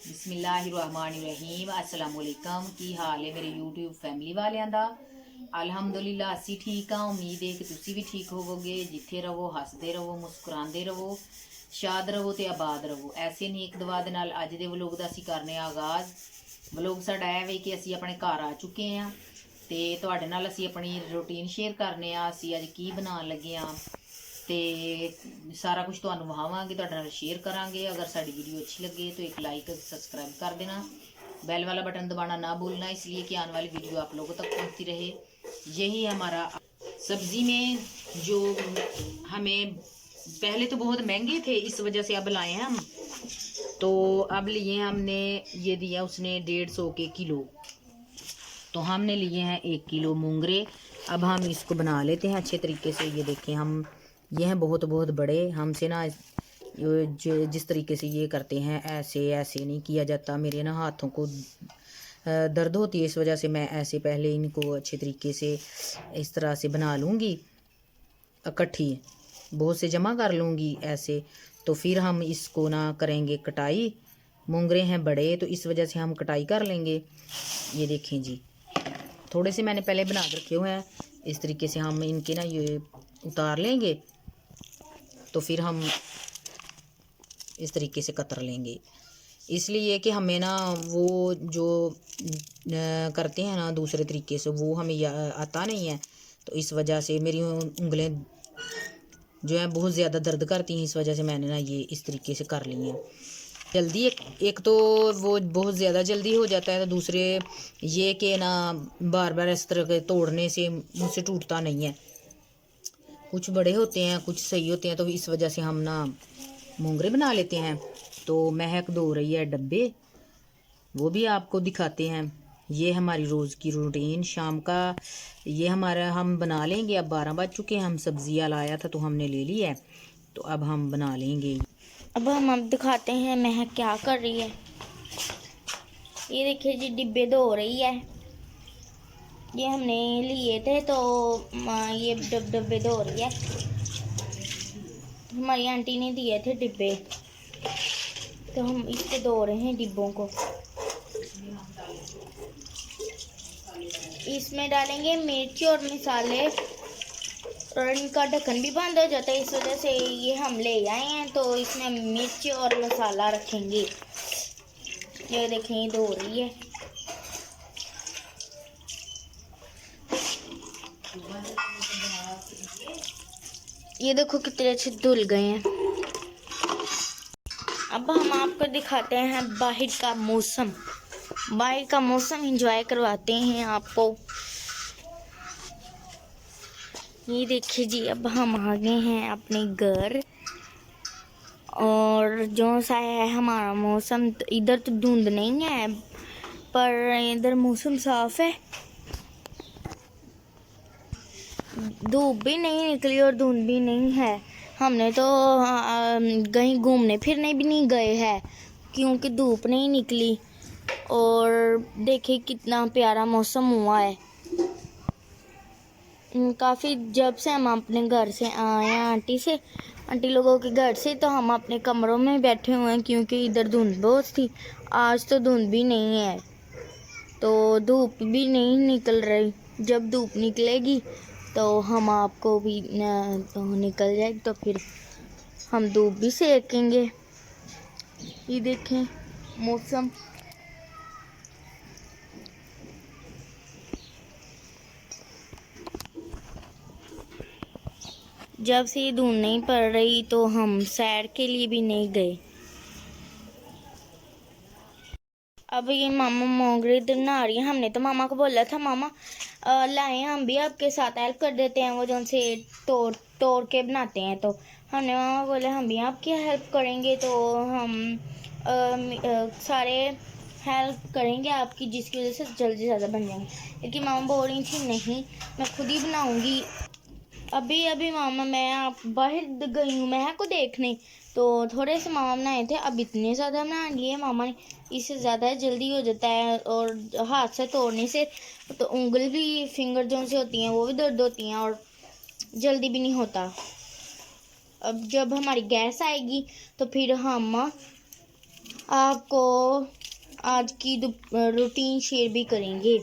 बिस्मिल्लाहिर्रहमानिर्रहीम अस्सलाम वालेकुम। की हाल है मेरे यूट्यूब फैमिली वालियां दा। अल्हम्दुलिल्लाह असी ठीक हाँ। उम्मीद है कि तुसी भी ठीक होवोगे। जिथे रहो हसदे रहो, मुस्कुराते रहो, शाद रहो तो आबाद रहो। ऐसे नेक दुआ दे नाल अज दे व्लॉग दा असी करने आगाज़। व्लॉग साडा है वे कि असी अपने घर आ चुके हैं ते तुहाडे नाल असी अपनी रूटीन शेयर करने आ। असी अज की बनाउण लगे हाँ ते सारा कुछ तुहानू विखावांगे, तुहाडे नाल शेयर करांगे। अगर साडी वीडियो अच्छी लगे तो एक लाइक सब्सक्राइब कर देना, बेल वाला बटन दबाना ना भूलना, इसलिए कि आने वाली वीडियो आप लोगों तक पहुंचती रहे। यही हमारा सब्ज़ी में जो हमें पहले तो बहुत महंगे थे, इस वजह से अब लाए हैं हम। तो अब लिए हमने, ये दिया उसने 150 के किलो, तो हमने लिए हैं 1 किलो मूंगरे। अब हम इसको बना लेते हैं अच्छे तरीके से। ये देखें, हम ये हैं बहुत बहुत बड़े। हमसे ना जिस तरीके से ये करते हैं ऐसे ऐसे नहीं किया जाता। मेरे ना हाथों को दर्द होती है, इस वजह से मैं ऐसे पहले इनको अच्छे तरीके से इस तरह से बना लूँगी, इकट्ठी बहुत से जमा कर लूँगी ऐसे। तो फिर हम इसको ना करेंगे कटाई। मूंगरे हैं बड़े तो इस वजह से हम कटाई कर लेंगे। ये देखें जी, थोड़े से मैंने पहले बना के रखे हुए हैं। इस तरीके से हम इनके ना ये उतार लेंगे, तो फिर हम इस तरीके से कतर लेंगे। इसलिए कि हमें ना वो जो करते हैं ना दूसरे तरीके से, वो हमें आता नहीं है। तो इस वजह से मेरी उंगलें जो हैं बहुत ज़्यादा दर्द करती हैं, इस वजह से मैंने ना ये इस तरीके से कर ली हैं जल्दी। एक तो वो बहुत ज़्यादा जल्दी हो जाता है, तो दूसरे ये कि ना बार बार इस तरह के तोड़ने से मुझसे टूटता नहीं है। कुछ बड़े होते हैं, कुछ सही होते हैं, तो इस वजह से हम ना मूंगरे बना लेते हैं। तो महक धो रही है डब्बे, वो भी आपको दिखाते हैं। ये हमारी रोज़ की रूटीन शाम का ये हमारा हम बना लेंगे। अब 12 बज चुके हैं, हम सब्जियाँ लाया था तो हमने ले ली है, तो अब हम बना लेंगे। अब दिखाते हैं महक क्या कर रही है। ये देखिए जी, डिब्बे धो रही है। ये हमने लिए थे तो ये डब्बे धो रही है। हमारी आंटी ने दिए थे डिब्बे, तो हम इसको धो रहे हैं डिब्बों को। इसमें डालेंगे मिर्ची और मसाले, और इनका ढक्कन भी बंद हो जाता है, इस वजह से ये हम ले आए हैं। तो इसमें मिर्च और मसाला रखेंगे। ये देखें, ये धो रही है। ये देखो कितने अच्छे धुल गए हैं। अब हम आपको दिखाते हैं बाहर का मौसम। बाहर का मौसम एंजॉय करवाते हैं आपको। ये देखिए जी, अब हम आ गए हैं अपने घर, और जो सा है हमारा मौसम, तो इधर तो धुंध नहीं है, पर इधर मौसम साफ है। धूप भी नहीं निकली और धुंध भी नहीं है। हमने तो कहीं घूमने फिरने भी नहीं गए हैं, क्योंकि धूप नहीं निकली। और देखिए कितना प्यारा मौसम हुआ है। काफ़ी जब से हम अपने घर से आए हैं आंटी लोगों के घर से, तो हम अपने कमरों में बैठे हुए हैं, क्योंकि इधर धुंध बहुत थी। आज तो धुंध भी नहीं है, तो धूप भी नहीं निकल रही। जब धूप निकलेगी तो हम आपको भी तो निकल जाएगी, तो फिर हम धूप भी सेकेंगे। ये देखें मौसम। जब से ये धूप नहीं पड़ रही तो हम सैर के लिए भी नहीं गए। अब ये मामा मोंगरे इधर नहा रही है। हमने तो मामा को बोला था, मामा लाए हम भी आपके साथ हेल्प कर देते हैं, वो जो से तोड़ तोड़ के बनाते हैं। तो हमने मामा बोले हम भी आपकी हेल्प करेंगे, तो हम सारे हेल्प करेंगे आपकी, जिसकी वजह से जल्दी से ज़्यादा बन जाएंगे। लेकिन मामा बोल रही थी नहीं, मैं खुद ही बनाऊँगी। अभी मामा, मैं आप बाहर गई हूँ महक को देखने, तो थोड़े से मामा बनाए थे, अब इतने ज़्यादा बना लिए मामा ने। इससे ज़्यादा जल्दी हो जाता है, और हाथ से तोड़ने से तो उंगल भी, फिंगर जो से होती हैं वो भी दर्द होती हैं, और जल्दी भी नहीं होता। अब जब हमारी गैस आएगी तो फिर हम आपको आज की रूटीन शेयर भी करेंगे।